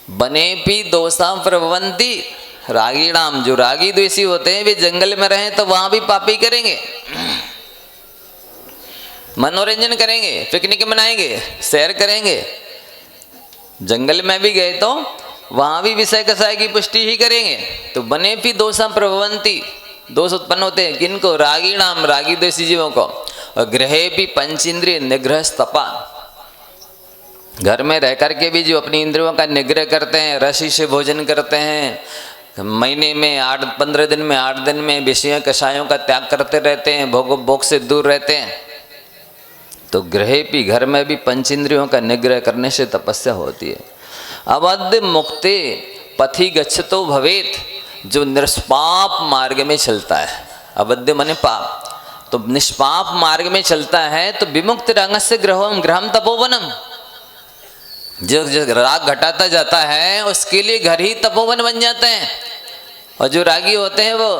बने भी दोषा प्रभवंती रागीणाम, जो रागी द्वेषी होते हैं वे जंगल में रहें तो वहां भी पापी करेंगे, मनोरंजन करेंगे, पिकनिक मनाएंगे, सैर करेंगे। जंगल में भी गए तो वहां भी विषय कषाय की पुष्टि ही करेंगे। तो बने भी दोषा प्रभवंती, दोष उत्पन्न होते हैं किनको? रागीणाम, रागी द्वेषी जीवों को। और ग्रहे भी पंचेंद्रिय निग्रह स्तपा, घर में रह करके भी जो अपनी इंद्रियों का निग्रह करते हैं, रसी से भोजन करते हैं, महीने में 8-15 दिन में 8 दिन में विषय कषायों का त्याग करते रहते हैं, भोग से दूर रहते हैं। तो ग्रहे भी, घर में भी पंचेंद्रियों का निग्रह करने से तपस्या होती है। अवध मुक्ते पथि गच्छतो भवेत, जो निष्पाप मार्ग में चलता है, अवध माने पाप, तो निष्पाप मार्ग में चलता है तो विमुक्त रंगस्य ग्रहम तपोवनम, जो राग घटाता जाता है उसके लिए घर ही तपोवन बन जाते हैं। और जो रागी होते हैं वो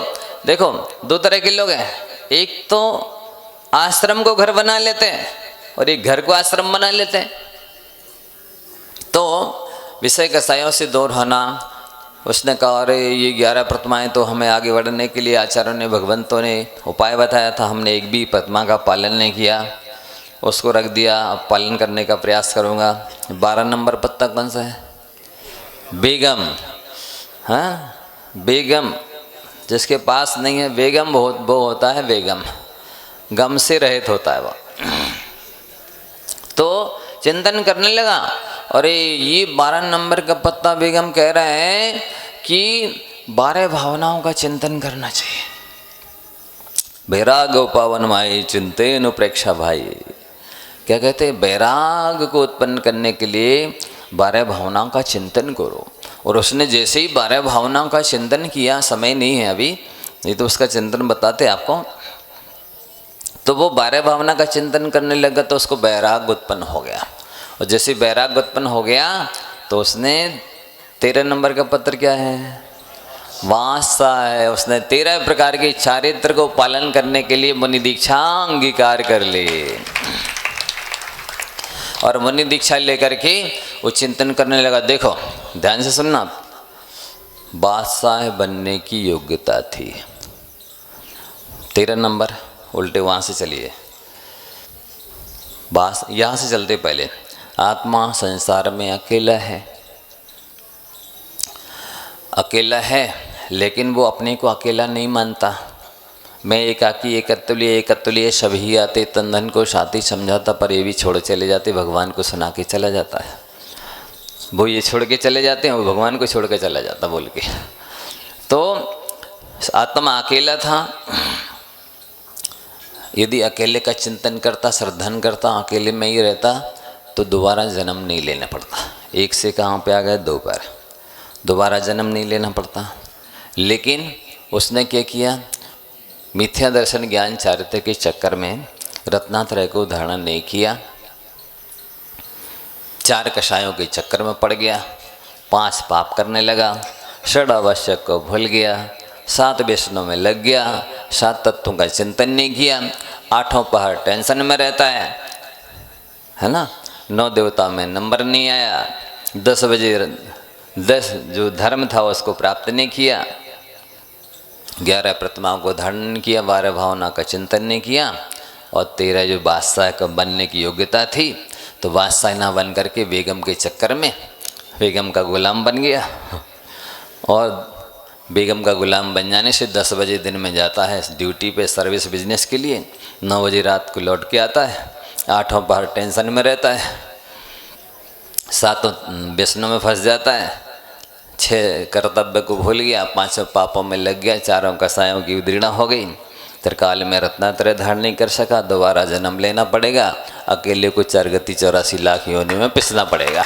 देखो 2 तरह के लोग हैं, एक तो आश्रम को घर बना लेते हैं और एक घर को आश्रम बना लेते हैं। तो विषय कषायों से दूर होना, उसने कहा अरे ये 11 प्रतिमाएं तो हमें आगे बढ़ने के लिए आचार्यों ने, भगवंतों ने उपाय बताया था, हमने एक भी प्रतिमा का पालन नहीं किया, उसको रख दिया, अब पालन करने का प्रयास करूँगा। 12 नंबर पत्ता कौन सा है? बेगम। हाँ, बेगम, जिसके पास नहीं है बेगम वो होता है बेगम, गम से रहित होता है वो। तो चिंतन करने लगा, अरे ये 12 नंबर का पत्ता बेगम कह रहे हैं कि 12 भावनाओं का चिंतन करना चाहिए। बैराग पावन माई चिंतेनु प्रेक्षा भाई, क्या कहते हैं? बैराग को उत्पन्न करने के लिए 12 भावनाओं का चिंतन करो। और उसने जैसे ही 12 भावनाओं का चिंतन किया, समय नहीं है अभी, नहीं तो उसका चिंतन बताते आपको, तो वो 12 भावना का चिंतन करने लगा तो उसको बैराग उत्पन्न हो गया। और जैसे बैराग उत्पन्न हो गया तो उसने 13 नंबर का पत्र क्या है? वासा है। उसने 13 प्रकार के चारित्र को पालन करने के लिए मुनि दीक्षा अंगीकार कर ली। और मुनि दीक्षा लेकर के वो चिंतन करने लगा। देखो ध्यान से सुनना, बादशाह बनने की योग्यता थी। 13 नंबर उल्टे वहाँ से चलिए, यहाँ से चलते पहले, आत्मा संसार में अकेला है, लेकिन वो अपने को अकेला नहीं मानता। मैं एकाकी एकत्वलीय सभी आते, तन धन को साथी समझाता, पर ये भी छोड़ चले जाते, भगवान को सुना के चला जाता है। वो ये छोड़ के चले जाते हैं, वो भगवान को छोड़ के चला जाता बोल के। तो आत्मा अकेला था। यदि अकेले का चिंतन करता, श्रद्धन करता, अकेले में ही रहता तो दोबारा जन्म नहीं लेना पड़ता। एक से कहाँ पे आ गए? 2 पर। दोबारा जन्म नहीं लेना पड़ता। लेकिन उसने क्या किया? मिथ्या दर्शन ज्ञान चारित्र के चक्कर में रत्नात्रय को धारण नहीं किया, 4 कषायों के चक्कर में पड़ गया, 5 पाप करने लगा, 6 आवश्यक को भूल गया, 7 व्यसनों में लग गया, 7 तत्वों का चिंतन नहीं किया, 8वां पहर टेंशन में रहता है ना, 9 देवता में नंबर नहीं आया, 10 बजे 10 जो धर्म था उसको प्राप्त नहीं किया, 11 प्रतिमाओं को धारण नहीं किया, 12 भावना का चिंतन नहीं किया, और 13 जो बादशाह का बनने की योग्यता थी तो बादशाह ना बन करके बेगम के चक्कर में बेगम का गुलाम बन गया। और बेगम का गुलाम बन जाने से 10 बजे दिन में जाता है ड्यूटी पे सर्विस बिजनेस के लिए, 9 बजे रात को लौट के आता है, 8वां पहर टेंशन में रहता है, 7 व्यसनों में फंस जाता है, 6 कर्तव्य को भूल गया, 5 पापों में लग गया, 4 कसायों की उद्रीणा हो गई, त्रिकाल में रत्नात्रय धारण नहीं कर सका, दोबारा जन्म लेना पड़ेगा, अकेले को 4 गति 84 लाख योनि में पिसना पड़ेगा।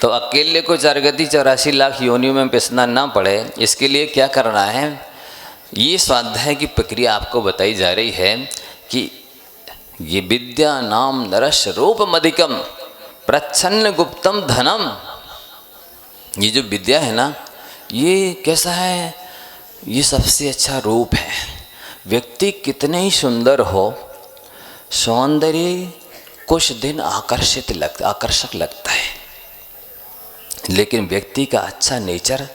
तो अकेले को 4 गति 84 लाख योनियों में पिसना ना पड़े, इसके लिए क्या करना है? ये स्वाध्याय की प्रक्रिया आपको बताई जा रही है कि ये विद्या नाम नरस रूप मधिकम प्रच्छन्न गुप्तम धनम। ये जो विद्या है ना, ये कैसा है? ये सबसे अच्छा रूप है। व्यक्ति कितने ही सुंदर हो, सौंदर्य कुछ दिन आकर्षक लगता है, लेकिन व्यक्ति का अच्छा नेचर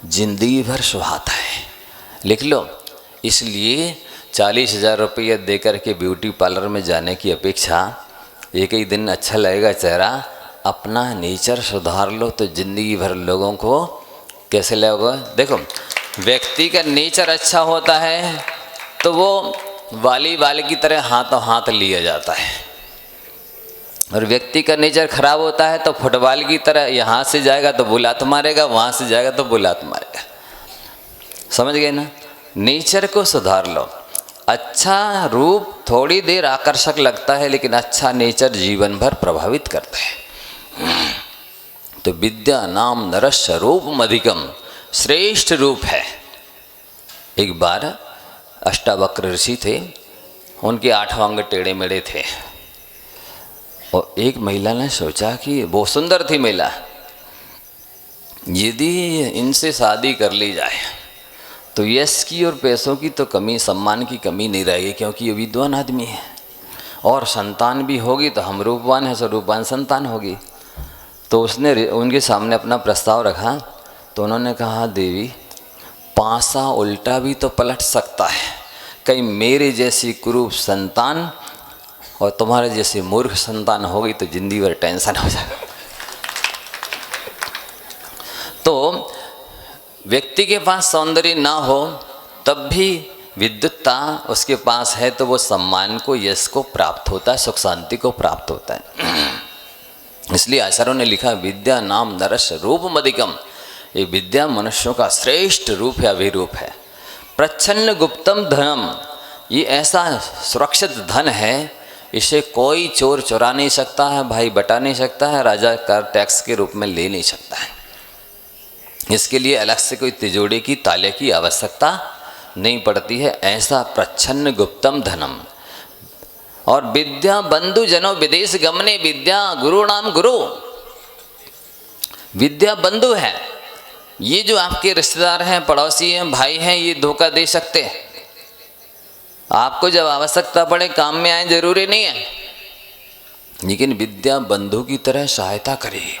जिंदगी भर सुहाता है। लिख लो। इसलिए 40,000 रुपये दे कर के ब्यूटी पार्लर में जाने की अपेक्षा एक ही दिन अच्छा लगेगा चेहरा, अपना नेचर सुधार लो तो जिंदगी भर लोगों को कैसे लगेगा। देखो, व्यक्ति का नेचर अच्छा होता है तो वो वालीबाल की तरह हाथों हाथ लिया जाता है, और व्यक्ति का नेचर खराब होता है तो फुटबॉल की तरह यहाँ से जाएगा तो बुलात मारेगा, वहाँ से जाएगा तो बुलात मारेगा। समझ गए ना? नेचर को सुधार लो। अच्छा रूप थोड़ी देर आकर्षक लगता है, लेकिन अच्छा नेचर जीवन भर प्रभावित करता है। तो विद्या नाम नरस्य रूपमधिकम, श्रेष्ठ रूप है। एक बार अष्टावक्र ऋषि थे, उनके 8 अंग टेढ़े मेढ़े थे, और एक महिला ने सोचा कि बहुत सुंदर थी महिला, यदि इनसे शादी कर ली जाए तो यश की और पैसों की तो कमी, सम्मान की कमी नहीं रहेगी, क्योंकि ये विद्वान आदमी है, और संतान भी होगी तो हम रूपवान हैं, सो रूपवान संतान होगी। तो उसने उनके सामने अपना प्रस्ताव रखा, तो उन्होंने कहा, देवी पासा उल्टा भी तो पलट सकता है, कहीं मेरे जैसी कुरूप संतान और तुम्हारे जैसी मूर्ख संतान होगी तो जिंदगी भर टेंशन हो जाएगा। तो व्यक्ति के पास सौंदर्य ना हो तब भी विद्युत्ता उसके पास है तो वो सम्मान को, यश को प्राप्त होता है, सुख शांति को प्राप्त होता है। इसलिए आचार्यों ने लिखा, विद्या नाम नरस्य रूपमधिकम, ये विद्या मनुष्यों का श्रेष्ठ रूप है, अभिरूप है। प्रच्छन्न गुप्तम धनम, ये ऐसा सुरक्षित धन है, इसे कोई चोर चुरा नहीं सकता है, भाई बटा नहीं सकता है, राजा का टैक्स के रूप में ले नहीं सकता है। इसके लिए अलग से कोई तिजोरी की, ताले की आवश्यकता नहीं पड़ती है। ऐसा प्रच्छन्न गुप्तम धनम। और विद्या बंधु जनो विदेश गमने, विद्या गुरु नाम गुरु, विद्या बंधु है। ये जो आपके रिश्तेदार हैं, पड़ोसी हैं, भाई हैं, ये धोखा दे सकते हैं। आपको जब आवश्यकता पड़े काम में आए, जरूरी नहीं है, लेकिन विद्या बंधु की तरह सहायता करेगी।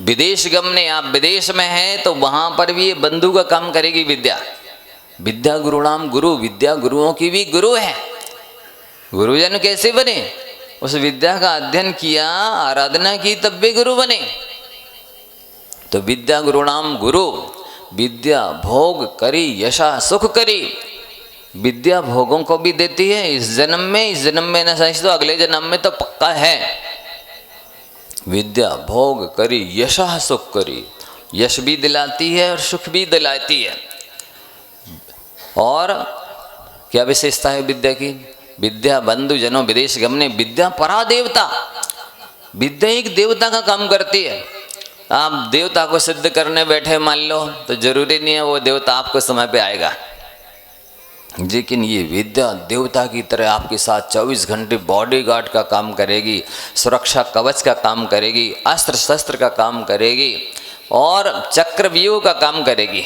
विदेश गमने, आप विदेश में हैं तो वहाँ पर भी ये बंधु का काम करेगी विद्या। विद्या गुरुणाम गुरु, विद्या गुरुओं की भी गुरु है। गुरुजन कैसे बने? उस विद्या का अध्ययन किया, आराधना की, तब भी गुरु बने। तो विद्या गुरुणाम गुरु, विद्या भोग करी यशा सुख करी। विद्या भोगों को भी देती है, इस जन्म में न सही तो अगले जन्म में तो पक्का है। विद्या भोग करी यशा सुख करी, यश भी दिलाती है और सुख भी दिलाती है। और क्या विशेषता है विद्या की? विद्या बंधु जनो विदेश गमने, विद्या परा देवता, विद्या एक देवता का काम करती है। आप देवता को सिद्ध करने बैठे मान लो, तो जरूरी नहीं है वो देवता आपको समय पे आएगा, लेकिन ये विद्या देवता की तरह आपके साथ 24 घंटे बॉडीगार्ड का काम करेगी, सुरक्षा कवच का काम करेगी, अस्त्र शस्त्र का काम करेगी, और चक्रव्यूह का काम करेगी,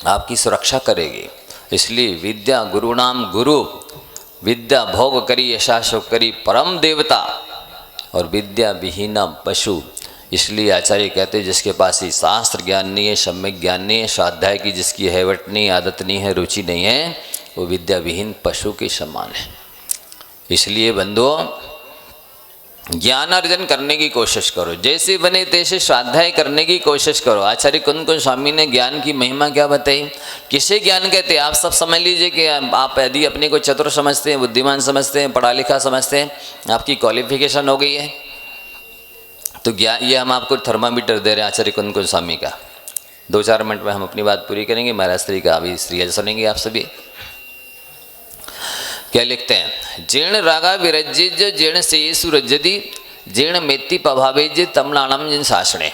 आपकी सुरक्षा करेगी। इसलिए विद्या गुरुणाम गुरु, विद्या भोग करी यशा सुख करी, परम देवता, और विद्या विहीना पशु। इसलिए आचार्य कहते हैं, जिसके पास ही शास्त्र ज्ञान नहीं है, सम्यक ज्ञान नहीं है, स्वाध्याय की जिसकी हैवट नहीं, आदत नहीं है, रुचि नहीं है, वो विद्या विहीन पशु के समान है। इसलिए बंधुओं, ज्ञान अर्जन करने की कोशिश करो, जैसे बने तैसे स्वाध्याय करने की कोशिश करो। आचार्य कुंद स्वामी ने ज्ञान की महिमा क्या बताई? किसे ज्ञान कहते हैं? आप सब समझ लीजिए कि आप यदि अपने को चतुर समझते हैं, बुद्धिमान समझते हैं, पढ़ा लिखा समझते हैं, आपकी क्वालिफिकेशन हो गई है, तो ज्ञान, ये हम आपको थर्मामीटर दे रहे हैं आचार्य कुंद स्वामी का। 2-4 मिनट में हम अपनी बात पूरी करेंगे। महाराज श्री का अभी श्री सुनेंगे आप सभी। क्या लिखते हैं? जीर्ण रागा विरजिज जीर्ण शेषु रज्जति जीर्ण मेत्ति पभावेज तमलाणम जिन शासने।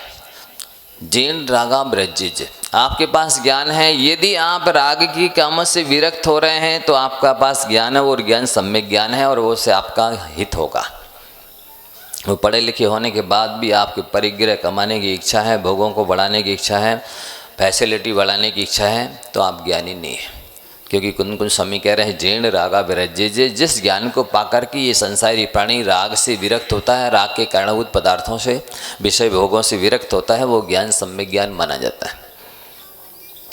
जीर्ण रागा विरजिज, आपके पास ज्ञान है, यदि आप राग की कामों से विरक्त हो रहे हैं तो आपका पास ज्ञान है, और ज्ञान सम्यक ज्ञान है, और वो से आपका हित होगा। वो पढ़े लिखे होने के बाद भी आपके परिग्रह कमाने की इच्छा है, भोगों को बढ़ाने की इच्छा है, फैसिलिटी बढ़ाने की इच्छा है, तो आप ज्ञानी नहीं है। क्योंकि कुन कुन स्वामी कह रहे हैं जीर्ण रागा विरज्य, जिस ज्ञान को पाकर के ये संसारी प्राणी राग से विरक्त होता है, राग के कारणभूत पदार्थों से विषय भोगों से विरक्त होता है, वो ज्ञान सम्यक ज्ञान माना जाता है।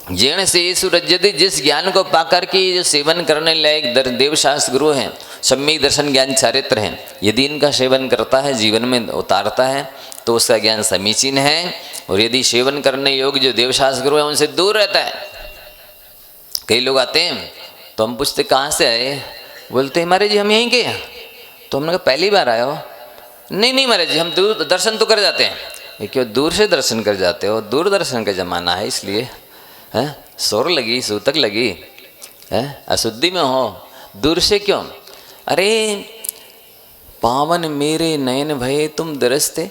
जीर्ण से सुरज्यति, जिस ज्ञान को पाकर के जो सेवन करने लायक देवशास्त्र गुरु हैं, सम्यक दर्शन ज्ञान चारित्र हैं, यदि इनका सेवन करता है, जीवन में उतारता है तो उसका ज्ञान समीचीन है। और यदि सेवन करने योग्य जो देवशास्त्र गुरु हैं उनसे दूर रहता है। कई लोग आते हैं तो हम पूछते कहाँ से आए, बोलते हैं महाराज जी हम यहीं के हैं। तो हमने कहा पहली बार आए हो? नहीं महाराज जी हम दूर दर्शन तो कर जाते हैं। क्यों दूर से दर्शन कर जाते हो? दूरदर्शन का जमाना है इसलिए है, सोर लगी सूतक लगी है, अशुद्धि में हो, दूर से क्यों? अरे पावन मेरे नयन भये तुम दरसते,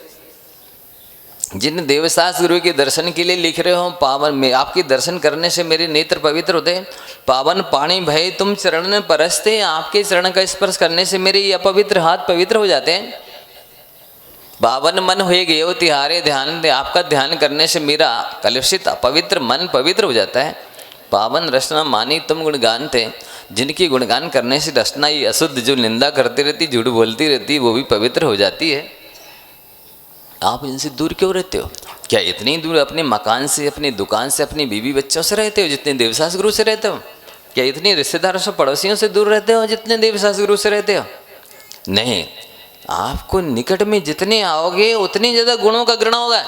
जिन देवशास्त्र गुरु के दर्शन के लिए लिख रहे हो, पावन में आपके दर्शन करने से मेरे नेत्र पवित्र होते, पावन पाणी भय तुम चरण में परसते, आपके चरण का स्पर्श करने से मेरे ये अपवित्र हाथ पवित्र हो जाते हैं। पावन मन हुए गए तिहारे ध्यान दे, आपका ध्यान करने से मेरा कलुषित अपवित्र मन पवित्र हो जाता है। पावन रचना मानी तुम गुणगान थे, जिनकी गुणगान करने से रचना ये अशुद्ध जो निंदा करती रहती, झूठ बोलती रहती, वो भी पवित्र हो जाती है। आप इनसे दूर क्यों रहते हो? क्या इतनी दूर अपने मकान से, अपनी दुकान से, अपनी बीवी बच्चों से रहते हो जितने देवशास्त्र गुरु से रहते हो? क्या इतनी रिश्तेदारों से पड़ोसियों से दूर रहते हो जितने देवशास्त्र गुरु से रहते हो? नहीं, आपको निकट में जितने आओगे उतनी ज़्यादा गुणों का ग्रहण होगा।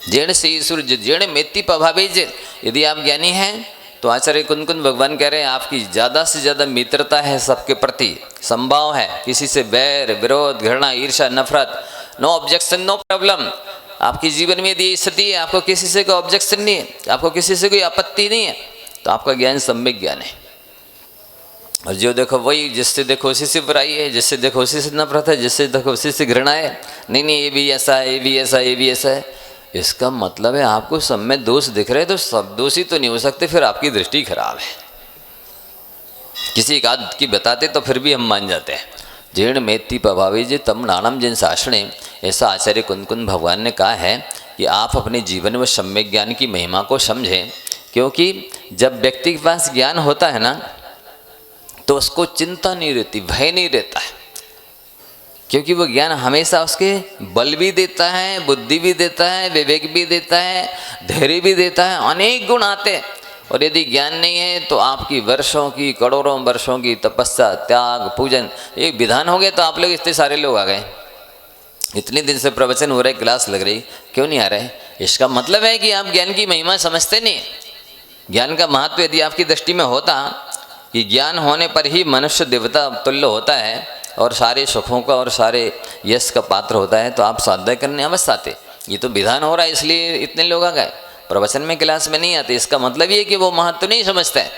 जेण से ईश्वर जेण मेति प्रभावित, यदि आप ज्ञानी हैं तो आचार्य कुंद भगवान कह रहे हैं आपकी ज़्यादा से ज़्यादा मित्रता है, सबके प्रति संभाव है, किसी से बैर विरोध घृणा ईर्ष्या नफरत, नो ऑब्जेक्शन नो प्रॉब्लम। आपके जीवन में यदि स्थिति है, आपको किसी से कोई ऑब्जेक्शन नहीं है, आपको किसी से कोई आपत्ति नहीं है, तो आपका ज्ञान सम्यक ज्ञान है। और जो देखो वही, जिससे देखो उसी से बुराई है, जिससे देखो उसी से नफरत है, जिससे देखो उसी से घृणा है। नहीं ये भी ऐसा है, ये भी ऐसा है, ये भी ऐसा है। इसका मतलब है आपको सब में दोष दिख रहे, तो सब दोषी तो नहीं हो सकते, फिर आपकी दृष्टि खराब है। किसी एक आध की बताते तो फिर भी हम मान जाते हैं। जीर्ण मेति प्रभावी जी तम नाणम जिन शासने, ऐसा आचार्य कुंद भगवान ने कहा है कि आप अपने जीवन में सम्यक ज्ञान की महिमा को समझें। क्योंकि जब व्यक्ति के पास ज्ञान होता है ना, तो उसको चिंता नहीं रहती, भय नहीं रहता है, क्योंकि वो ज्ञान हमेशा उसके बल भी देता है, बुद्धि भी देता है, विवेक भी देता है, धैर्य भी देता है, अनेक गुण आते हैं। और यदि ज्ञान नहीं है तो आपकी वर्षों की, करोड़ों वर्षों की तपस्या, त्याग, पूजन, एक विधान हो गया तो आप लोग इतने सारे लोग आ गए। इतने दिन से प्रवचन हो रहे, क्लास लग रही, क्यों नहीं आ रहे? इसका मतलब है कि आप ज्ञान की महिमा समझते नहीं। ज्ञान का महत्व यदि आपकी दृष्टि में होता कि ज्ञान होने पर ही मनुष्य देवता तुल्य होता है और सारे सुखों का और सारे यश का पात्र होता है, तो आप स्वाध्याय करने अवश्य आते। ये तो विधान हो रहा है इसलिए इतने लोग आ गए, प्रवचन में क्लास में नहीं आते। इसका मतलब ये कि वो महत्व नहीं समझते हैं।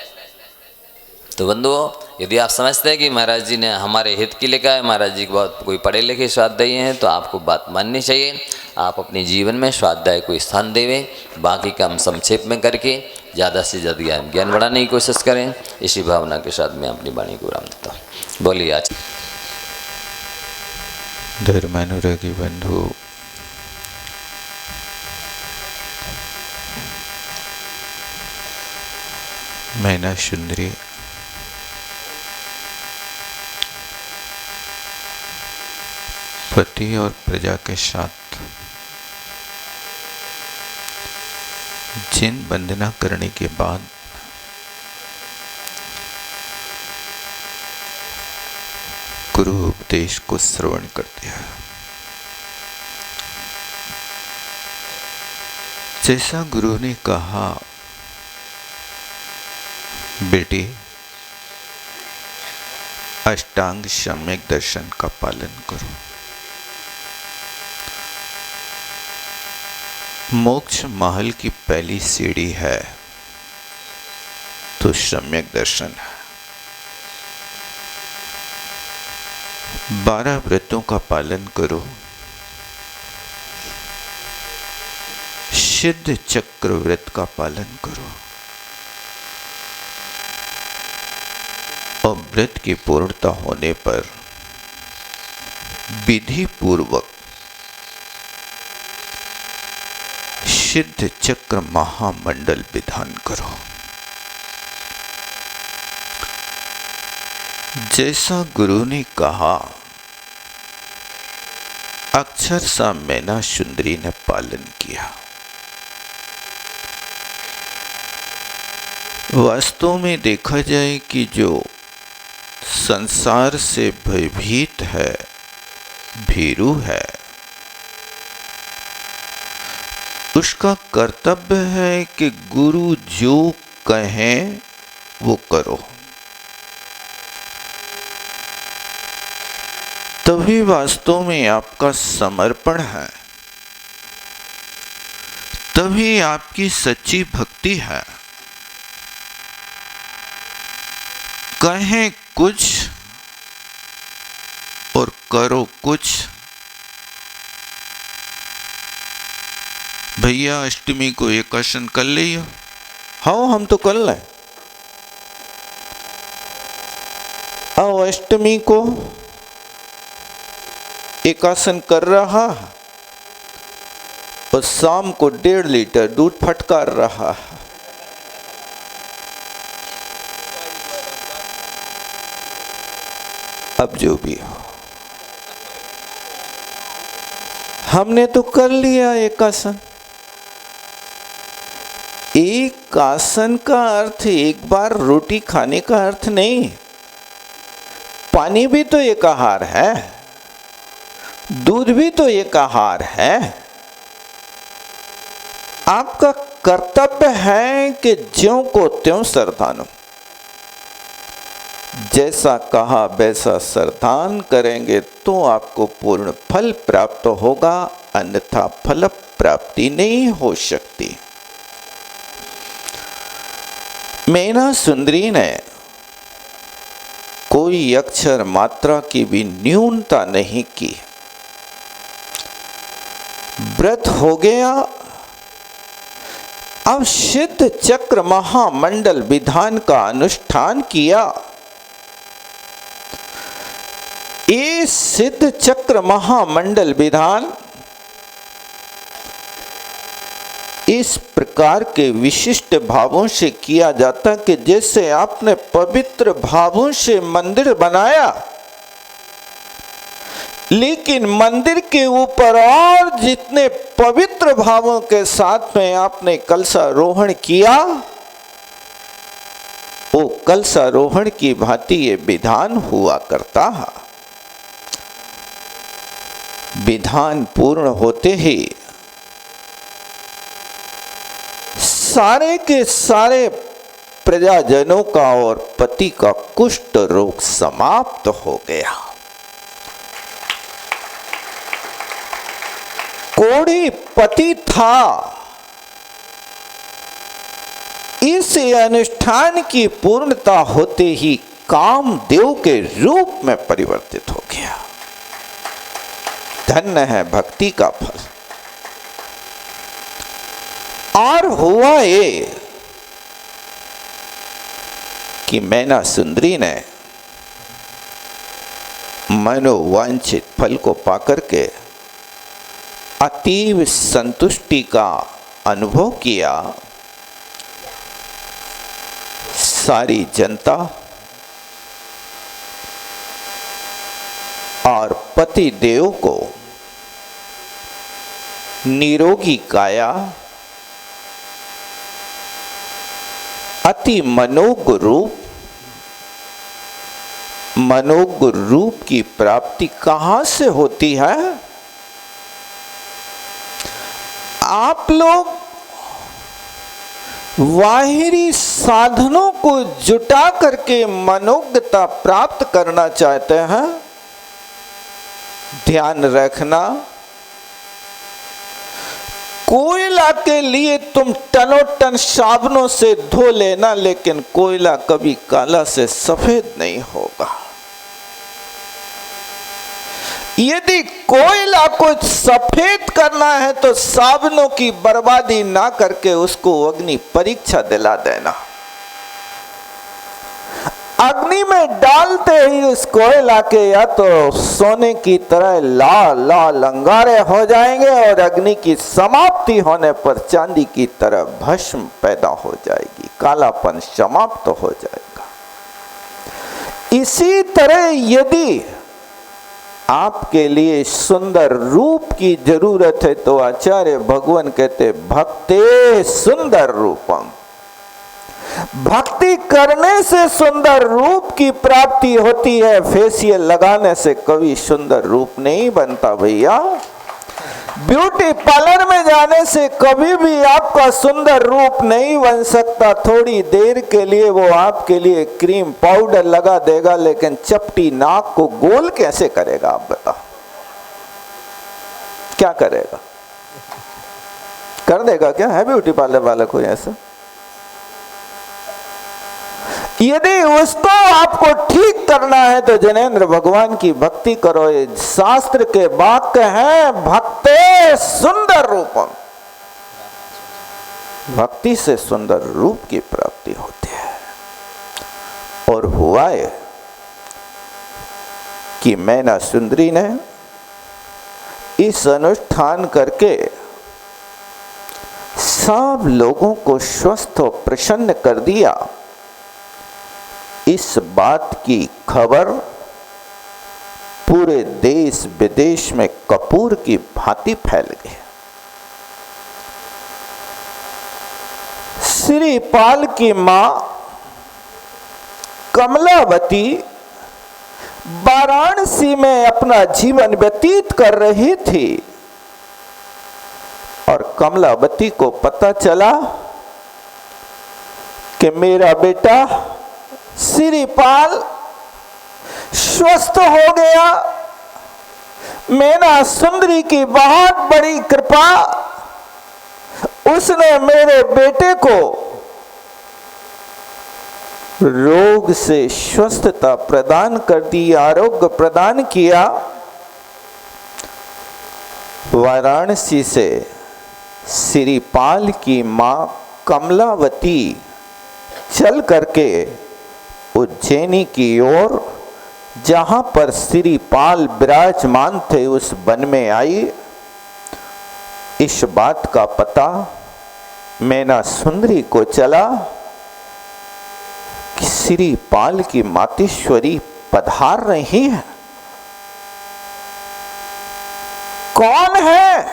तो बंधुओं, यदि आप समझते हैं कि महाराज जी ने हमारे हित के लिए कहा है, महाराज जी बहुत कोई पढ़े लिखे स्वाध्यायी हैं, तो आपको बात माननी चाहिए। आप अपने जीवन में स्वाध्याय को स्थान देवें, बाकी काम संक्षेप में करके ज़्यादा से ज़्यादा ज्ञान बढ़ाने की कोशिश करें। इसी भावना के साथ मैं अपनी वाणी को विराम देता हूँ। बोलिए आज धर्मानुरागी बंधु, मैना सुंदरी पति और प्रजा के साथ जिन वंदना करने के बाद गुरु उपदेश को श्रवण करते हैं, जैसा गुरु ने कहा, बेटे अष्टांग सम्यक दर्शन का पालन करो। मोक्ष महल की पहली सीढ़ी है तो सम्यक दर्शन है। 12 व्रतों का पालन करो, सिद्ध चक्र व्रत का पालन करो और व्रत की पूर्णता होने पर विधि पूर्वक सिद्ध चक्र महामंडल विधान करो। जैसा गुरु ने कहा अक्षर सा मैना सुंदरी ने पालन किया। वास्तव में देखा जाए कि जो संसार से भयभीत है, भीरू है, उसका कर्तव्य है कि गुरु जो कहें वो करो। तभी वास्तव में आपका समर्पण है, तभी आपकी सच्ची भक्ति है। कहें कुछ और करो कुछ। भैया अष्टमी को एकासन कर लियो। हाँ हम तो कर लें। आओ अष्टमी को एकासन कर रहा और शाम को 1.5 लीटर दूध फटकार रहा है। अब जो भी हो, हमने तो कर लिया एक आसन। एक आसन का अर्थ एक बार रोटी खाने का अर्थ नहीं। पानी भी तो एक आहार है, दूध भी तो एक आहार है। आपका कर्तव्य है कि ज्यों को त्यों सरदानो, जैसा कहा वैसा सरदान करेंगे तो आपको पूर्ण फल प्राप्त होगा, अन्यथा फल प्राप्ति नहीं हो सकती। मैना सुंदरी ने कोई अक्षर मात्रा की भी न्यूनता नहीं की। व्रत हो गया, अब सिद्ध चक्र महामंडल विधान का अनुष्ठान किया। ये सिद्ध चक्र महामंडल विधान इस प्रकार के विशिष्ट भावों से किया जाता कि जैसे आपने पवित्र भावों से मंदिर बनाया, लेकिन मंदिर के ऊपर और जितने पवित्र भावों के साथ में आपने कलशारोहण किया, वो कलशारोहण की भांति ये विधान हुआ करता है। विधान पूर्ण होते ही सारे के सारे प्रजाजनों का और पति का कुष्ठ रोग समाप्त हो गया। कोढ़ी पति था, इस अनुष्ठान की पूर्णता होते ही कामदेव के रूप में परिवर्तित हो गया। धन्य है भक्ति का फल। और हुआ ये कि मैना सुंदरी ने मनोवांछित फल को पाकर के अतीव संतुष्टि का अनुभव किया। सारी जनता और पति देव को निरोगी काया, अति मनोज्ञ रूप की प्राप्ति कहां से होती है? आप लोग बाहरी साधनों को जुटा करके मनोज्ञता प्राप्त करना चाहते हैं। ध्यान रखना, कोयला के लिए तुम टनोटन साबुनों से धो लेना, लेकिन कोयला कभी काला से सफेद नहीं होगा। यदि कोयला को सफेद करना है तो साबुनों की बर्बादी ना करके उसको अग्नि परीक्षा दिला देना। अग्नि में डालते ही उस कोयला के या तो सोने की तरह लाल लाल अंगारे हो जाएंगे और अग्नि की समाप्ति होने पर चांदी की तरह भस्म पैदा हो जाएगी, कालापन समाप्त हो जाएगा। इसी तरह यदि आपके लिए सुंदर रूप की जरूरत है तो आचार्य भगवान कहते भक्ते सुंदर रूपम। भक्ति करने से सुंदर रूप की प्राप्ति होती है, फेशियल लगाने से कभी सुंदर रूप नहीं बनता भैया। ब्यूटी पार्लर में जाने से कभी भी आपका सुंदर रूप नहीं बन सकता। थोड़ी देर के लिए वो आपके लिए क्रीम पाउडर लगा देगा, लेकिन चपटी नाक को गोल कैसे करेगा आप बताओ? क्या करेगा? कर देगा क्या? है ब्यूटी पार्लर वाला कोई ऐसा? यदि उसको आपको ठीक करना है तो जनेंद्र भगवान की भक्ति करो। ये शास्त्र के वाक्य हैं, भक्ते सुंदर रूपम। भक्ति से सुंदर रूप की प्राप्ति होती है। और हुआ है कि मैना सुंदरी ने इस अनुष्ठान करके सब लोगों को स्वस्थ और प्रसन्न कर दिया। इस बात की खबर पूरे देश विदेश में कपूर की भांति फैल गई। श्रीपाल की मां कमलावती वाराणसी में अपना जीवन व्यतीत कर रही थी और कमलावती को पता चला कि मेरा बेटा श्रीपाल स्वस्थ हो गया। मैना सुंदरी की बहुत बड़ी कृपा, उसने मेरे बेटे को रोग से स्वस्थता प्रदान कर दी, आरोग्य प्रदान किया। वाराणसी से श्रीपाल की मां कमलावती चल करके उज्जैनी की ओर, जहां पर श्रीपाल विराजमान थे, उस वन में आई। इस बात का पता मैना सुंदरी को चला कि श्रीपाल की मातेश्वरी पधार रही है। कौन है?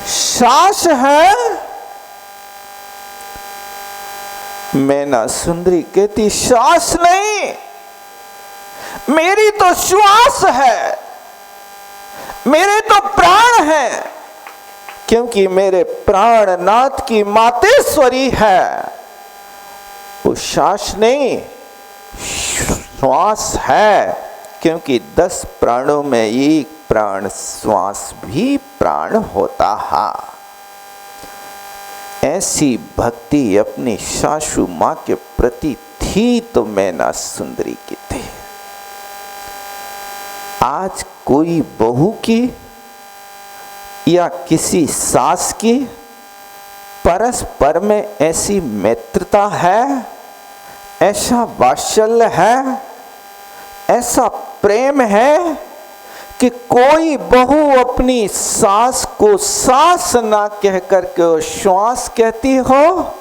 सास है? मैना सुंदरी कहती श्वास नहीं, मेरी तो श्वास है, मेरे तो प्राण है, क्योंकि मेरे प्राणनाथ की मातेश्वरी है। वो श्वास नहीं, श्वास है, क्योंकि 10 प्राणों में एक प्राण श्वास भी प्राण होता है। ऐसी भक्ति अपनी सासू मां के प्रति थी तो मैना सुंदरी की थी। आज कोई बहू की या किसी सास की परस्पर में ऐसी मित्रता है, ऐसा वात्सल्य है, ऐसा प्रेम है कि कोई बहू अपनी सास को सास ना कह करके वो श्वास कहती हो।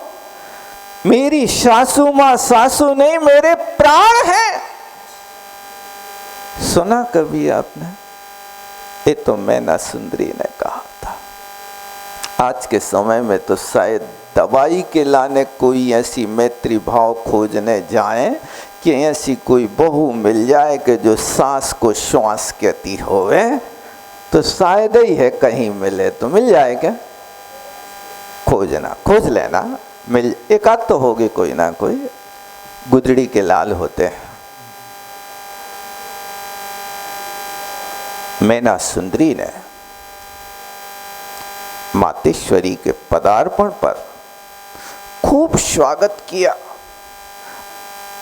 मेरी सासू मां सासू नहीं, मेरे प्राण है। सुना कभी आपने? ये तो मैना सुंदरी ने कहा था। आज के समय में तो शायद दवाई के लाने कोई ऐसी मैत्री भाव खोजने जाए कि ऐसी कोई बहू मिल जाए कि जो सास को श्वास कहती होवे, तो शायद ही है कहीं मिले तो मिल जाए क्या? खोजना, खोज लेना, मिल एक आध तो होगी कोई ना कोई। गुदड़ी के लाल होते हैं। मैना सुंदरी ने मातेश्वरी के पदार्पण पर खूब स्वागत किया।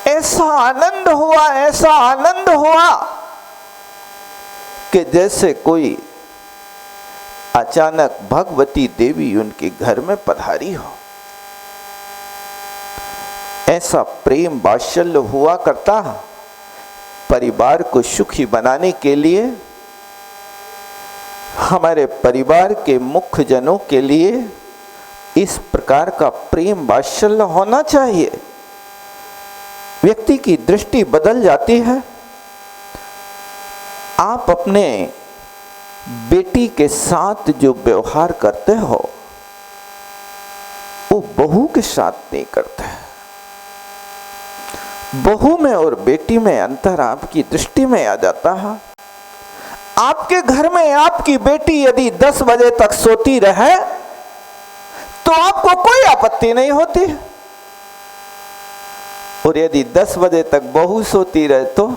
ऐसा आनंद हुआ, ऐसा आनंद हुआ कि जैसे कोई अचानक भगवती देवी उनके घर में पधारी हो। ऐसा प्रेम वात्सल्य हुआ करता। परिवार को सुखी बनाने के लिए, हमारे परिवार के मुख्य जनों के लिए इस प्रकार का प्रेम वात्सल्य होना चाहिए। व्यक्ति की दृष्टि बदल जाती है। आप अपने बेटी के साथ जो व्यवहार करते हो वो बहू के साथ नहीं करते। बहू में और बेटी में अंतर आपकी दृष्टि में आ जाता है। आपके घर में आपकी बेटी यदि 10 बजे तक सोती रहे तो आपको कोई आपत्ति नहीं होती, और यदि 10 बजे तक बहू सोती रहे तो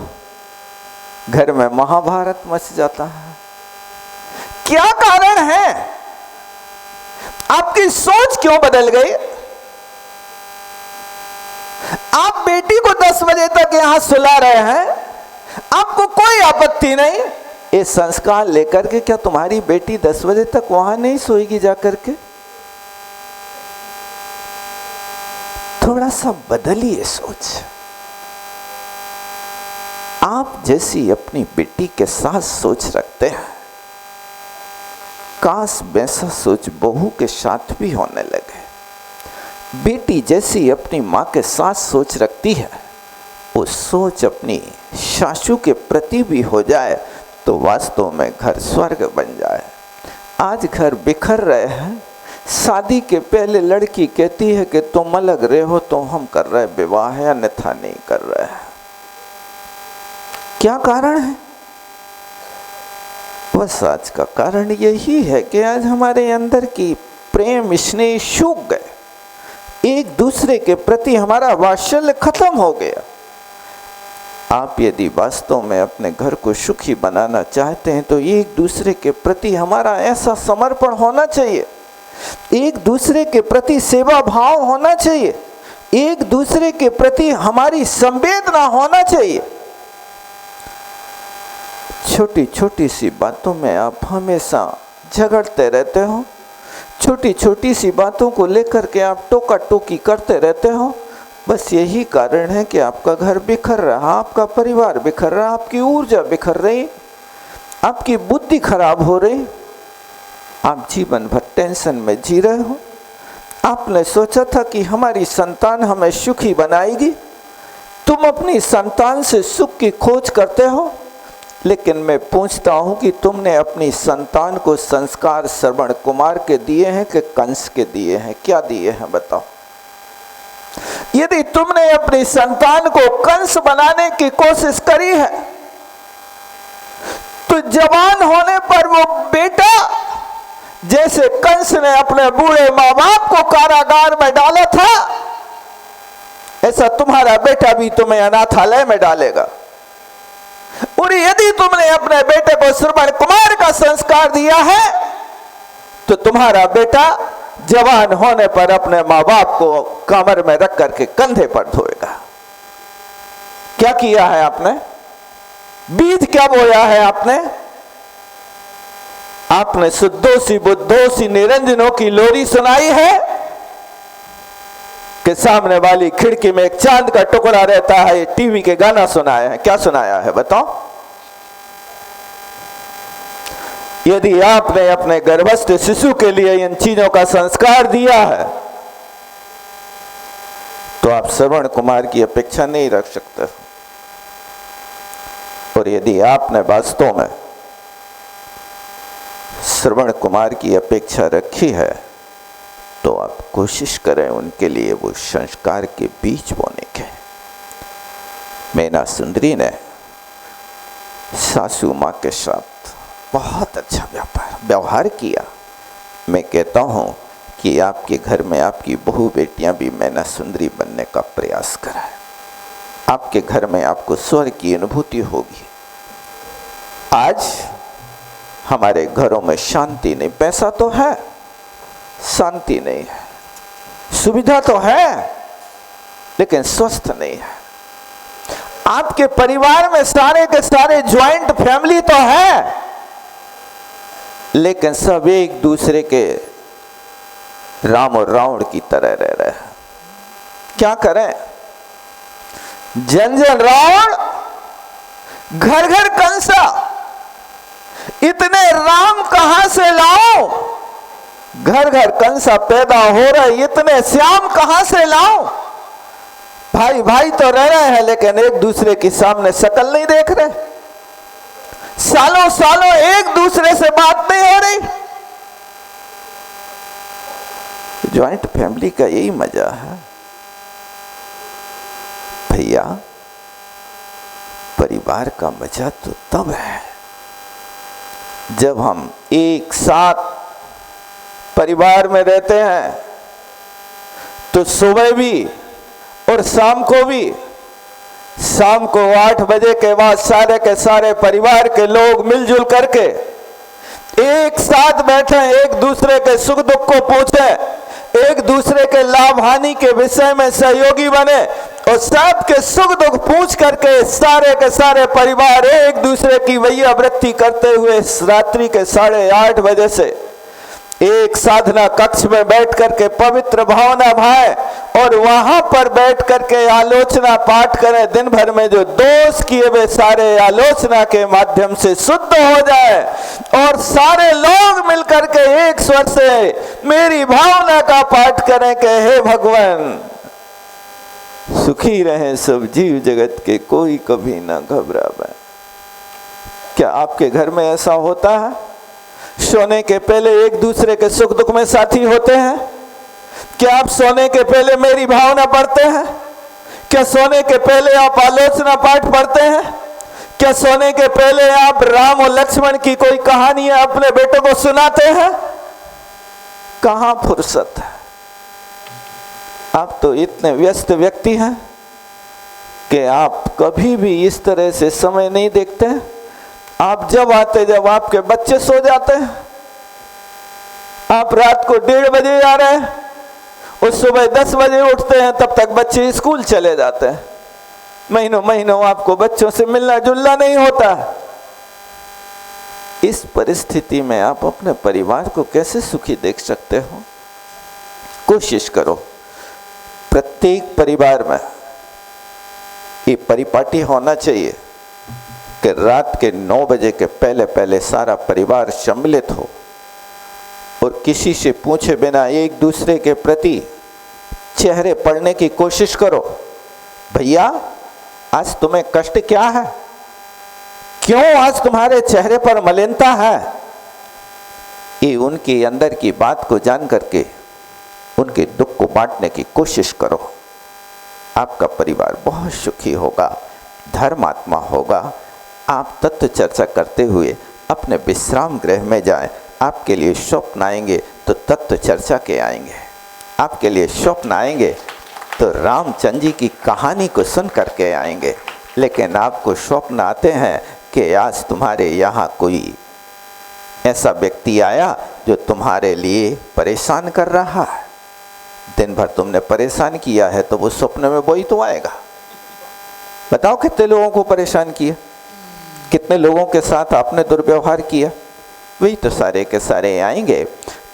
घर में महाभारत मच जाता है। क्या कारण है? आपकी सोच क्यों बदल गई? आप बेटी को 10 बजे तक यहां सुला रहे हैं, आपको कोई आपत्ति नहीं। ये संस्कार लेकर के क्या तुम्हारी बेटी 10 बजे तक वहां नहीं सोएगी जाकर के? थोड़ा सा बदलिए सोच। आप जैसी अपनी बेटी के साथ सोच रखते हैं, काश वैसा सोच बहू के साथ भी होने लगे। बेटी जैसी अपनी माँ के साथ सोच रखती है, वो सोच अपनी सासू के प्रति भी हो जाए तो वास्तव में घर स्वर्ग बन जाए। आज घर बिखर रहे हैं। शादी के पहले लड़की कहती है कि तुम अलग रहे हो तो हम कर रहे विवाह है, अन्यथा नहीं कर रहे हैं। क्या कारण है? बस आज का कारण यही है कि आज हमारे अंदर की प्रेम स्नेह सूख गए, एक दूसरे के प्रति हमारा वात्सल्य खत्म हो गया। आप यदि वास्तव में अपने घर को सुखी बनाना चाहते हैं तो एक दूसरे के प्रति हमारा ऐसा समर्पण होना चाहिए, एक दूसरे के प्रति सेवा भाव होना चाहिए, एक दूसरे के प्रति हमारी संवेदना होना चाहिए। छोटी छोटी सी बातों में आप हमेशा झगड़ते रहते हो, छोटी छोटी सी बातों को लेकर के आप टोका टोकी करते रहते हो। बस यही कारण है कि आपका घर बिखर रहा, आपका परिवार बिखर रहा, आपकी ऊर्जा बिखर रही, आपकी बुद्धि खराब हो रही, आप जीवन भर टेंशन में जी रहे हो। आपने सोचा था कि हमारी संतान हमें सुखी बनाएगी, तुम अपनी संतान से सुख की खोज करते हो, लेकिन मैं पूछता हूं कि तुमने अपनी संतान को संस्कार श्रवण कुमार के दिए हैं कि कंस के दिए हैं? क्या दिए हैं बताओ? यदि तुमने अपनी संतान को कंस बनाने की कोशिश करी है तो जवान होने पर वो बेटा जैसे कंस ने अपने बूढ़े माँ बाप को कारागार में डाला था, ऐसा तुम्हारा बेटा भी तुम्हें अनाथालय में डालेगा। और यदि तुमने अपने बेटे को श्रवण कुमार का संस्कार दिया है तो तुम्हारा बेटा जवान होने पर अपने माँ बाप को कमर में रख करके कंधे पर धोएगा। क्या किया है आपने? बीज क्या बोया है आपने? आपने शुद्धोसी बुद्धोसी निरंजनों की लोरी सुनाई है कि सामने वाली खिड़की में एक चांद का टुकड़ा रहता है, टीवी के गाना सुनाया है? क्या सुनाया है बताओ? यदि आपने अपने गर्भस्थ शिशु के लिए इन चीजों का संस्कार दिया है तो आप श्रवण कुमार की अपेक्षा नहीं रख सकते। और यदि आपने वास्तव में श्रवण कुमार की अपेक्षा रखी है तो आप कोशिश करें उनके लिए वो संस्कार के बीज बोने के। मैना सुंदरी ने सासू माँ के साथ बहुत अच्छा व्यवहार किया। मैं कहता हूँ कि आपके घर में आपकी बहू बेटियां भी मैना सुंदरी बनने का प्रयास करें। आपके घर में आपको स्वर्ग की अनुभूति होगी। आज हमारे घरों में शांति नहीं, पैसा तो है, शांति नहीं है, सुविधा तो है लेकिन स्वस्थ नहीं है। आपके परिवार में सारे के सारे ज्वाइंट फैमिली तो है लेकिन सब एक दूसरे के राम और रावण की तरह रह रहे हैं। क्या करें? जन जन रावण, घर घर कंसा। इतने राम कहां से लाओ? घर घर कंसा पैदा हो रहे, इतने श्याम कहां से लाओ? भाई भाई तो रह रहे हैं, लेकिन एक दूसरे के सामने शकल नहीं देख रहे। सालों सालों एक दूसरे से बात नहीं हो रही। ज्वाइंट फैमिली का यही मजा है भैया। परिवार का मजा तो तब है जब हम एक साथ परिवार में रहते हैं, तो सुबह भी और शाम को भी। शाम को 8 बजे के बाद सारे के सारे परिवार के लोग मिलजुल करके एक साथ बैठे, एक दूसरे के सुख दुख को पूछे, एक दूसरे के लाभ हानि के विषय में सहयोगी बने और सबके सुख दुख पूछ करके सारे के सारे परिवार एक दूसरे की वैयावृत्ति करते हुए रात्रि के 8:30 बजे से एक साधना कक्ष में बैठ करके पवित्र भावना भाए और वहां पर बैठ करके आलोचना पाठ करें। दिन भर में जो दोष किए वे सारे आलोचना के माध्यम से शुद्ध हो जाए और सारे लोग मिलकर के एक स्वर से मेरी भावना का पाठ करें कि हे भगवान, सुखी रहे सब जीव जगत के, कोई कभी ना घबराए। क्या आपके घर में ऐसा होता है? सोने के पहले एक दूसरे के सुख दुख में साथी होते हैं? क्या आप सोने के पहले मेरी भावना पढ़ते हैं? क्या सोने के पहले आप आलोचना पाठ पढ़ते हैं? क्या सोने के पहले आप राम और लक्ष्मण की कोई कहानियां अपने बेटों को सुनाते हैं? कहां फुर्सत है। आप तो इतने व्यस्त व्यक्ति हैं कि आप कभी भी इस तरह से समय नहीं देखते हैं। आप जब आते जब आपके बच्चे सो जाते हैं, आप रात को 1:30 बजे आ रहे हैं और सुबह 10 बजे उठते हैं, तब तक बच्चे स्कूल चले जाते हैं। महीनों महीनों आपको बच्चों से मिलना जुलना नहीं होता। इस परिस्थिति में आप अपने परिवार को कैसे सुखी देख सकते हो? कोशिश करो प्रत्येक परिवार में ये परिपाटी होना चाहिए कि रात के 9 बजे के पहले पहले सारा परिवार सम्मिलित हो और किसी से पूछे बिना एक दूसरे के प्रति चेहरे पढ़ने की कोशिश करो। भैया, आज तुम्हें कष्ट क्या है? क्यों आज तुम्हारे चेहरे पर मलिनता है? ये उनके अंदर की बात को जान करके उनके दुख को बांटने की कोशिश करो। आपका परिवार बहुत सुखी होगा, धर्मात्मा होगा। आप तत्व चर्चा करते हुए अपने विश्राम गृह में जाएं। आपके लिए स्वप्न आएंगे तो तत्व चर्चा के आएंगे। आपके लिए स्वप्न आएंगे तो रामचंद्र जी की कहानी को सुन करके आएंगे। लेकिन आपको स्वप्न आते हैं कि आज तुम्हारे यहाँ कोई ऐसा व्यक्ति आया जो तुम्हारे लिए परेशान कर रहा है। दिन भर तुमने परेशान किया है तो वो स्वप्न में वही तो आएगा। बताओ कितने लोगों को परेशान किया, कितने लोगों के साथ आपने दुर्व्यवहार किया, वही तो सारे के सारे आएंगे।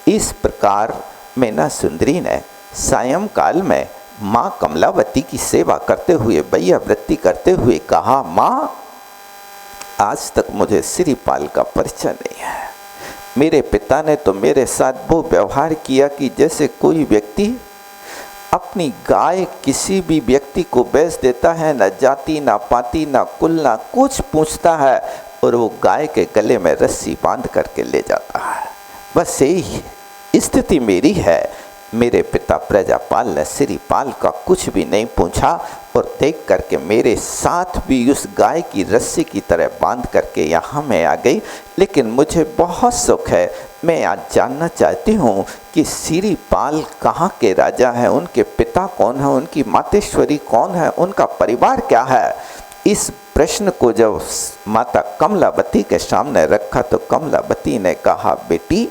इस प्रकार मीना सुंदरी ने सायंकाल में माँ कमलावती की सेवा करते हुए वैयावृत्ति करते हुए कहा, माँ, आज तक मुझे श्रीपाल का परिचय नहीं है। मेरे पिता ने तो मेरे साथ वो व्यवहार किया कि जैसे कोई व्यक्ति अपनी गाय किसी भी व्यक्ति को बेच देता है, न जाति ना पाति ना कुल ना कुछ पूछता है, और वो गाय के गले में रस्सी बांध करके ले जाता है। बस यही स्थिति मेरी है। मेरे पिता प्रजापाल ने श्रीपाल का कुछ भी नहीं पूछा और देख करके मेरे साथ भी उस गाय की रस्सी की तरह बांध करके यहाँ मैं आ गई। लेकिन मुझे बहुत सुख है, मैं आज जानना चाहती हूँ कि श्रीपाल कहाँ के राजा हैं, उनके पिता कौन हैं, उनकी मातेश्वरी कौन है, उनका परिवार क्या है। इस प्रश्न को जब माता कमलावती के सामने रखा तो कमलावती ने कहा, बेटी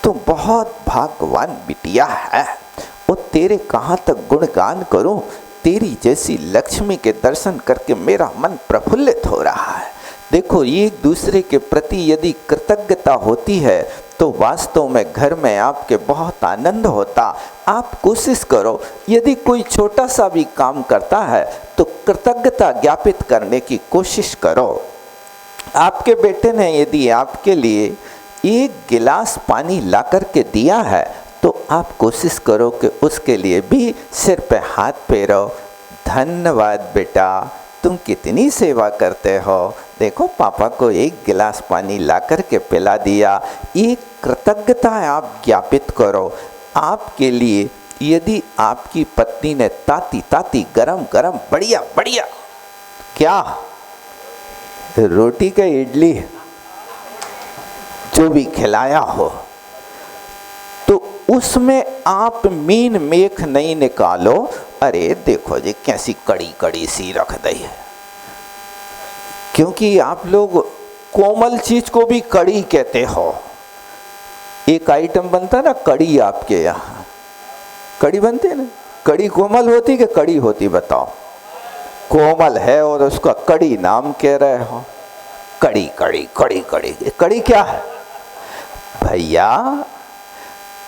तो बहुत भाग्यवान बिटिया है, वो तेरे कहाँ तक गुणगान करूं। तेरी जैसी लक्ष्मी के दर्शन करके मेरा मन प्रफुल्लित हो रहा है। देखो, एक दूसरे के प्रति यदि कृतज्ञता होती है तो वास्तव में घर में आपके बहुत आनंद होता। आप कोशिश करो, यदि कोई छोटा सा भी काम करता है तो कृतज्ञता ज्ञापित करने की कोशिश करो। आपके बेटे ने यदि आपके लिए 1 गिलास पानी ला कर के दिया है तो आप कोशिश करो कि उसके लिए भी सिर पे हाथ फेरो, धन्यवाद बेटा, तुम कितनी सेवा करते हो, देखो पापा को एक गिलास पानी ला कर के पिला दिया। ये कृतज्ञता आप ज्ञापित करो। आपके लिए यदि आपकी पत्नी ने ताती ताती गरम गरम बढ़िया बढ़िया क्या रोटी का इडली जो भी खिलाया हो, तो उसमें आप मीन मेख नहीं निकालो, अरे देखो जी कैसी कड़ी कड़ी सी रख दी है। क्योंकि आप लोग कोमल चीज को भी कड़ी कहते हो। एक आइटम बनता है ना कड़ी, आपके यहाँ कड़ी बनती है ना, कड़ी कोमल होती कि कड़ी होती बताओ? कोमल है और उसका कड़ी नाम कह रहे हो। कड़ी कड़ी कड़ी कड़ी कड़ी क्या है भैया?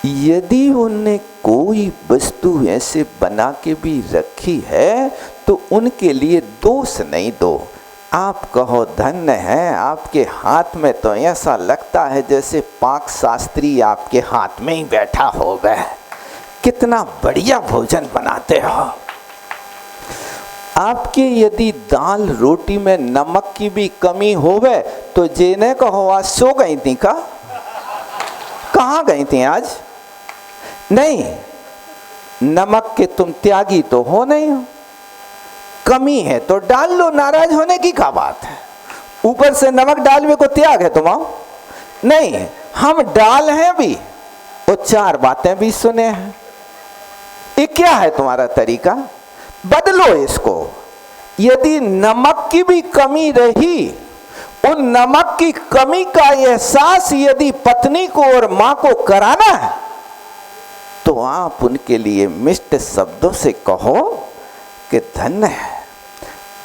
यदि उनने कोई वस्तु ऐसे बना के भी रखी है तो उनके लिए दोष नहीं दो। आप कहो धन्य है, आपके हाथ में तो ऐसा लगता है जैसे पाक शास्त्री आपके हाथ में ही बैठा हो गए, कितना बढ़िया भोजन बनाते हो। आपके यदि दाल रोटी में नमक की भी कमी होवे तो जेने कहो आज सो गई थी का? कहाँ गई थी आज? नहीं, नमक के तुम त्यागी तो हो नहीं हो, कमी है तो डाल लो, नाराज होने की क्या बात है? ऊपर से नमक डालने को त्याग है तुम? नहीं, हम डाल हैं भी और चार बातें भी सुने हैं। ये क्या है तुम्हारा तरीका? बदलो इसको। यदि नमक की भी कमी रही, उन नमक की कमी का एहसास यदि पत्नी को और मां को कराना है तो आप उनके लिए मिष्ट शब्दों से कहो कि धन्य है,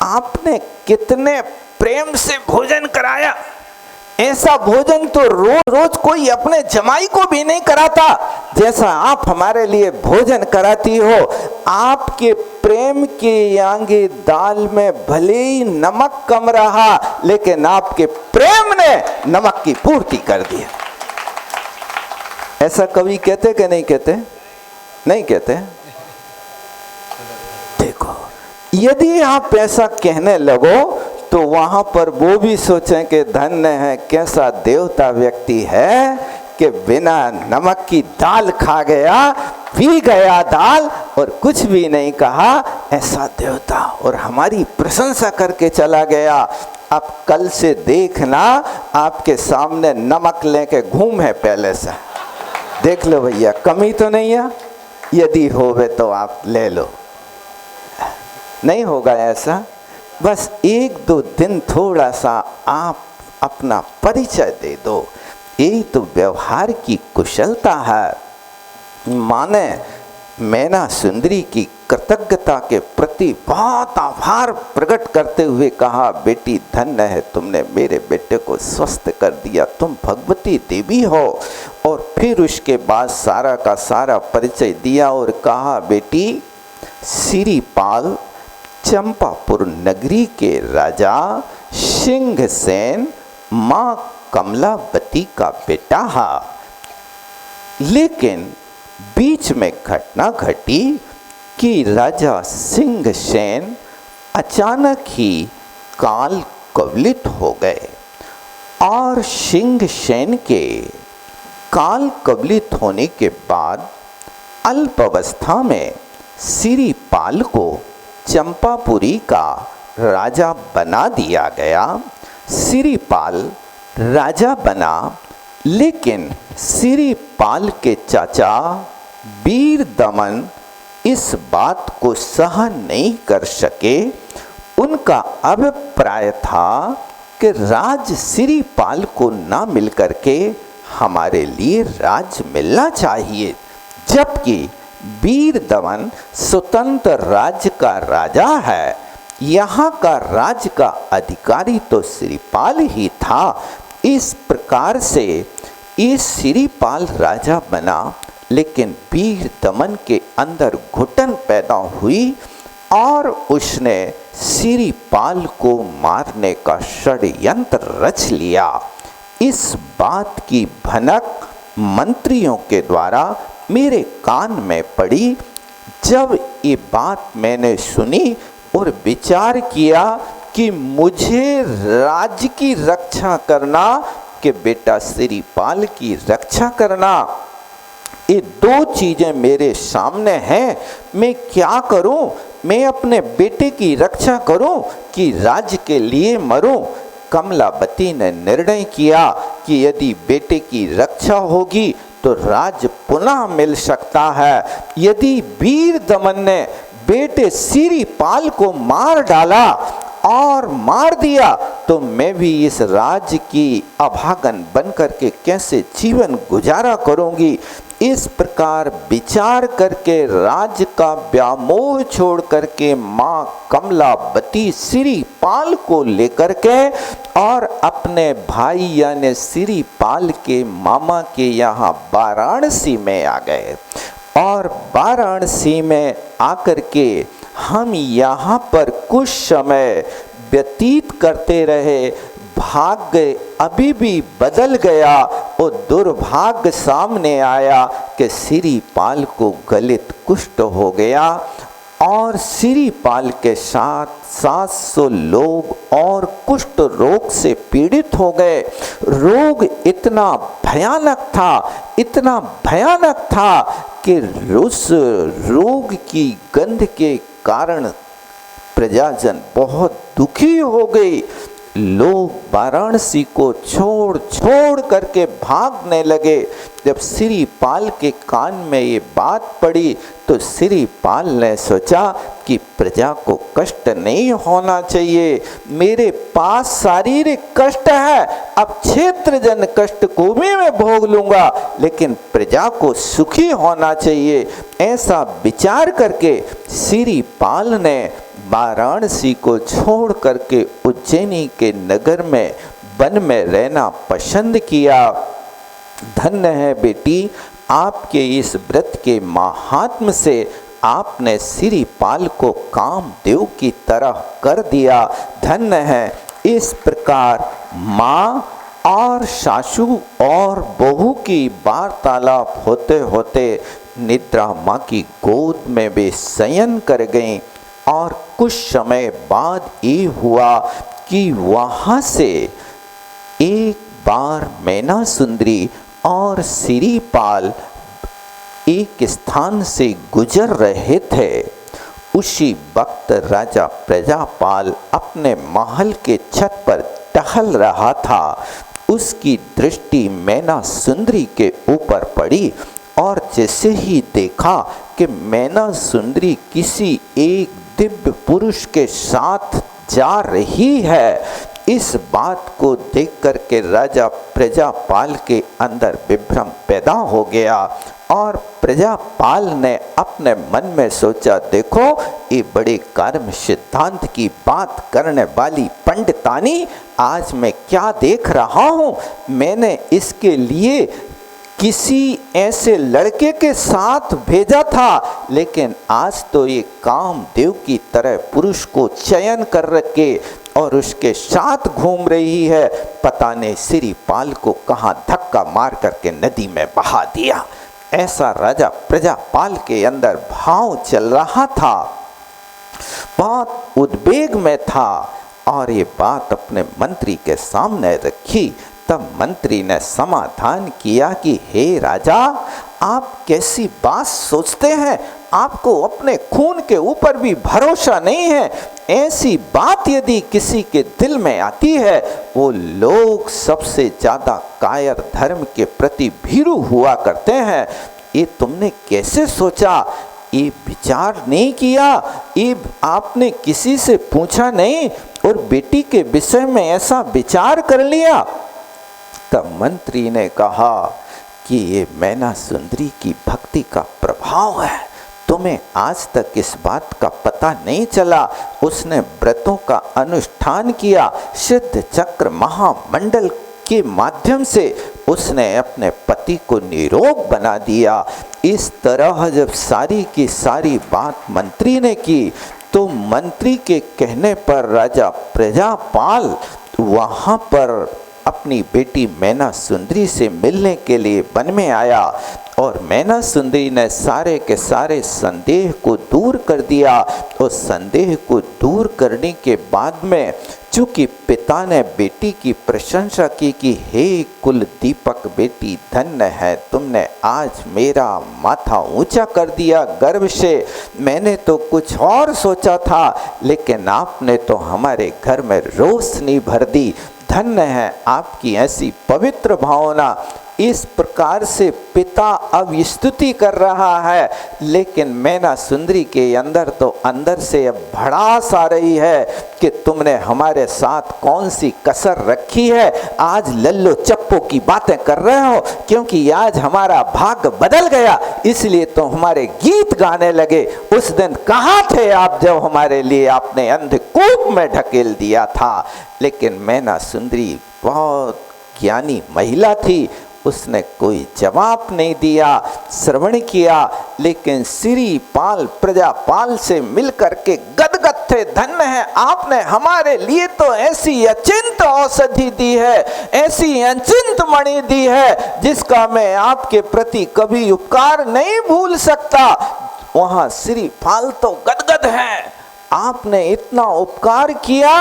आपने कितने प्रेम से भोजन कराया। ऐसा भोजन तो रोज रोज कोई अपने जमाई को भी नहीं कराता जैसा आप हमारे लिए भोजन कराती हो। आपके प्रेम के आगे दाल में भले ही नमक कम रहा, लेकिन आपके प्रेम ने नमक की पूर्ति कर दी। ऐसा कवि कहते कि नहीं कहते? नहीं कहते? देखो, यदि आप ऐसा कहने लगो तो वहां पर वो भी सोचें कि धन्य है, कैसा देवता व्यक्ति है कि बिना नमक की दाल खा गया, पी गया दाल और कुछ भी नहीं कहा, ऐसा देवता, और हमारी प्रशंसा करके चला गया। अब कल से देखना आपके सामने नमक लेके घूम है पहले से, देख लो भैया कमी तो नहीं है, यदि होवे तो आप ले लो। नहीं होगा ऐसा, बस एक दो दिन थोड़ा सा आप अपना परिचय दे दो, यही तो व्यवहार की कुशलता है। माने मैना सुंदरी की कृतज्ञता के प्रति बहुत आभार प्रकट करते हुए कहा, बेटी धन्य है, तुमने मेरे बेटे को स्वस्थ कर दिया, तुम भगवती देवी हो। और फिर उसके बाद सारा का सारा परिचय दिया और कहा, बेटी सिरीपाल चंपापुर नगरी के राजा सिंहसेन मां कमलावती का बेटा है। लेकिन बीच में घटना घटी कि राजा सिंहसेन अचानक ही काल कवलित हो गए और सिंहसेन के काल कवलित होने के बाद अल्पावस्था में सिरीपाल को चंपापुरी का राजा बना दिया गया। सिरीपाल राजा बना, लेकिन सिरीपाल के चाचा वीर दमन इस बात को सहन नहीं कर सके। उनका अभिप्राय था कि राज सिरीपाल को ना मिल करके हमारे लिए राज मिलना चाहिए, जबकि वीर दमन स्वतंत्र राज्य का राजा है, यहाँ का राज्य का अधिकारी तो सिरीपाल ही था। इस प्रकार से ये सिरीपाल राजा बना, लेकिन वीर दमन के अंदर घुटन पैदा हुई और उसने सिरीपाल को मारने का षड्यंत्र रच लिया। इस बात की भनक मंत्रियों के द्वारा मेरे कान में पड़ी। जब ये बात मैंने सुनी और विचार किया कि मुझे राज्य की रक्षा करना कि बेटा श्रीपाल की रक्षा करना, ये दो चीजें मेरे सामने हैं, मैं क्या करूं? मैं अपने बेटे की रक्षा करूं कि राज्य के लिए मरूं? कमलावती ने निर्णय किया कि यदि बेटे की रक्षा होगी तो राज्य पुनः मिल सकता है। यदि वीर दमन ने बेटे श्रीपाल को मार डाला और मार दिया तो मैं भी इस राज्य की अभागन बनकर के कैसे जीवन गुजारा करूंगी। इस प्रकार विचार करके राज्य का व्यामोह छोड़ करके माँ कमलावती श्रीपाल को लेकर के और अपने भाई यानी श्रीपाल के मामा के यहाँ वाराणसी में आ गए। और वाराणसी में आकर के हम यहाँ पर कुछ समय व्यतीत करते रहे। भाग्य अभी भी बदल गया और दुर्भाग्य सामने आया कि श्रीपाल को गलित कुष्ठ हो गया और श्रीपाल के साथ 700 लोग और कुष्ठ रोग से पीड़ित हो गए। रोग इतना भयानक था कि उस रोग की गंध के कारण प्रजाजन बहुत दुखी हो गई। लोग वाराणसी को छोड़ करके भागने लगे। जब श्रीपाल के कान में ये बात पड़ी तो श्रीपाल ने सोचा कि प्रजा को कष्ट नहीं होना चाहिए। मेरे पास शारीरिक कष्ट है, अब क्षेत्रजन कष्ट को भी मैं भोग लूंगा, लेकिन प्रजा को सुखी होना चाहिए। ऐसा विचार करके श्रीपाल ने वाराणसी को छोड़ करके उज्जैनी के नगर में वन में रहना पसंद किया। धन्य है बेटी, आपके इस व्रत के महात्म से आपने श्रीपाल को कामदेव की तरह कर दिया। धन्य है। इस प्रकार माँ और सासू और बहू की वार्तालाप होते होते निद्रा माँ की गोद में वे शयन कर गईं। और कुछ समय बाद ये हुआ कि वहाँ से एक बार मैना सुंदरी और श्रीपाल एक स्थान से गुजर रहे थे। उसी वक्त राजा प्रजापाल अपने महल के छत पर टहल रहा था। उसकी दृष्टि मैना सुंदरी के ऊपर पड़ी और जैसे ही देखा कि मैना सुंदरी किसी एक दिव्य पुरुष के साथ जा रही है, इस बात को देख करके राजा प्रजापाल के अंदर विभ्रम पैदा हो गया। और प्रजापाल ने अपने मन में सोचा, देखो ये बड़े कर्म सिद्धांत की बात करने वाली पंडितानी आज मैं क्या देख रहा हूँ। मैंने इसके लिए किसी ऐसे लड़के के साथ भेजा था, लेकिन आज तो ये कामदेव की तरह पुरुष को चयन कर रखे और उसके साथ घूम रही है। पता नहीं श्रीपाल को कहाँ धक्का मार करके नदी में बहा दिया। ऐसा राजा प्रजापाल के अंदर भाव चल रहा था, बहुत उद्वेग में था और ये बात अपने मंत्री के सामने रखी। तब मंत्री ने समाधान किया कि हे राजा, आप कैसी बात सोचते हैं, आपको अपने खून के ऊपर भी भरोसा नहीं है। ऐसी बात यदि किसी के दिल में आती है, वो लोग सबसे ज्यादा कायर धर्म के प्रति भीरू हुआ करते हैं। ये तुमने कैसे सोचा, ये विचार नहीं किया, ये आपने किसी से पूछा नहीं और बेटी के विषय में ऐसा विचार कर लिया। तब मंत्री ने कहा कि ये मैना सुंदरी की भक्ति का प्रभाव है, तुम्हें आज तक इस बात का पता नहीं चला। उसने व्रतों का अनुष्ठान किया, सिद्ध चक्र महामंडल के माध्यम से उसने अपने पति को निरोग बना दिया। इस तरह जब सारी की सारी बात मंत्री ने की तो मंत्री के कहने पर राजा प्रजापाल वहाँ पर अपनी बेटी मैना सुंदरी से मिलने के लिए वन में आया और मैना सुंदरी ने सारे के सारे संदेह को दूर कर दिया। और संदेह को दूर करने के बाद में चूंकि पिता ने बेटी की प्रशंसा की कि हे कुल दीपक बेटी, धन्य है तुमने आज मेरा माथा ऊंचा कर दिया गर्व से। मैंने तो कुछ और सोचा था, लेकिन आपने तो हमारे घर में रोशनी भर दी। धन्य है आपकी ऐसी पवित्र भावना। इस प्रकार से पिता अब स्तुति कर रहा है, लेकिन मैना सुंदरी के अंदर तो अंदर से अब भड़ास आ रही है कि तुमने हमारे साथ कौन सी कसर रखी है। आज लल्लो चप्पो की बातें कर रहे हो, क्योंकि आज हमारा भाग्य बदल गया, इसलिए तो हमारे गीत गाने लगे। उस दिन कहाँ थे आप जब हमारे लिए आपने अंधकूप में ढकेल दिया था। लेकिन मैना सुंदरी बहुत ज्ञानी महिला थी, उसने कोई जवाब नहीं दिया। श्रवण किया, लेकिन श्रीपाल प्रजापाल से मिलकर के गदगद थे। धन्य है आपने हमारे लिए तो ऐसी अचिंत औषधि दी है, ऐसी अचिंत मणि दी है, जिसका मैं आपके प्रति कभी उपकार नहीं भूल सकता। वहां श्रीपाल तो गदगद है, आपने इतना उपकार किया,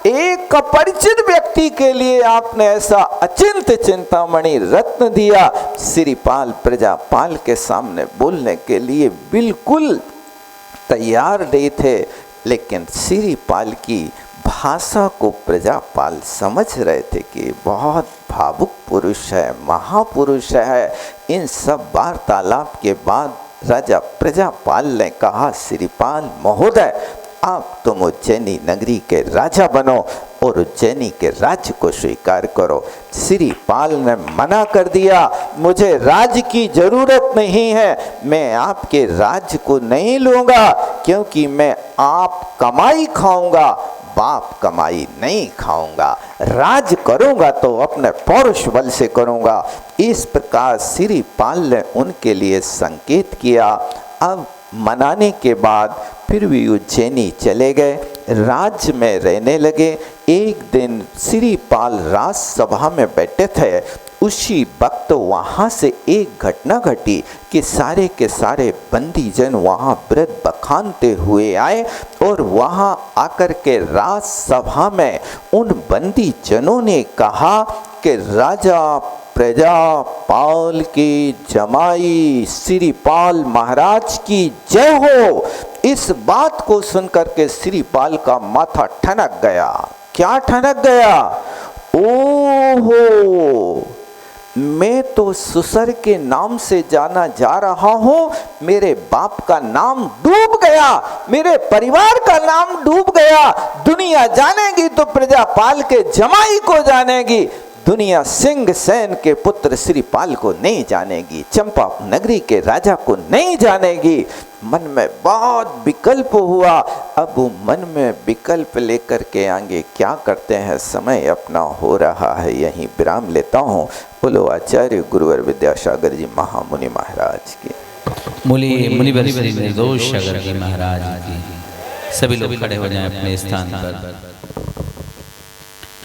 एक अपरिचित व्यक्ति के लिए आपने ऐसा अचिंत चिंतामणि रत्न दिया। श्रीपाल प्रजापाल के सामने बोलने के लिए बिल्कुल तैयार नहीं थे, लेकिन श्रीपाल की भाषा को प्रजापाल समझ रहे थे कि बहुत भावुक पुरुष है, महापुरुष है। इन सब वार्तालाप के बाद राजा प्रजापाल ने कहा, श्रीपाल महोदय, आप तुम उज्जैनी नगरी के राजा बनो और उज्जैनी के राज्य को स्वीकार करो। श्रीपाल ने मना कर दिया, मुझे राज्य की जरूरत नहीं है, मैं आपके राज्य को नहीं लूँगा, क्योंकि मैं आप कमाई खाऊंगा, बाप कमाई नहीं खाऊंगा। राज करूंगा तो अपने पौरुष बल से करूंगा। इस प्रकार श्रीपाल ने उनके लिए संकेत किया। अब मनाने के बाद फिर भी उज्जैनी चले गए, राज्य में रहने लगे। एक दिन श्रीपाल राजसभा में बैठे थे, उसी वक्त वहाँ से एक घटना घटी कि सारे के सारे बंदीजन वहाँ व्रत बखानते हुए आए और वहाँ आकर के राजसभा में उन बंदीजनों ने कहा कि राजा प्रजापाल की जमाई श्रीपाल महाराज की जय हो। इस बात को सुनकर के श्रीपाल का माथा ठनक गया। क्या ठनक गया? ओहो, मैं तो सुसर के नाम से जाना जा रहा हूँ, मेरे बाप का नाम डूब गया, मेरे परिवार का नाम डूब गया। दुनिया जानेगी तो प्रजापाल के जमाई को जानेगी, दुनिया सिंह सेन के पुत्र श्रीपाल को नहीं जानेगी, चंपा नगरी के राजा को नहीं जानेगी। मन में बहुत विकल्प हुआ। अब वो मन में विकल्प लेकर के आगे क्या करते हैं, समय अपना हो रहा है, यहीं विराम लेता हूँ। बोलो आचार्य गुरुवर विद्यासागर जी महामुनि महाराज की। बोलिए मुनिवर श्री निर्दोष सागर जी महाराज की। सभी लोग खड़े हो जाएं अपने स्थान पर।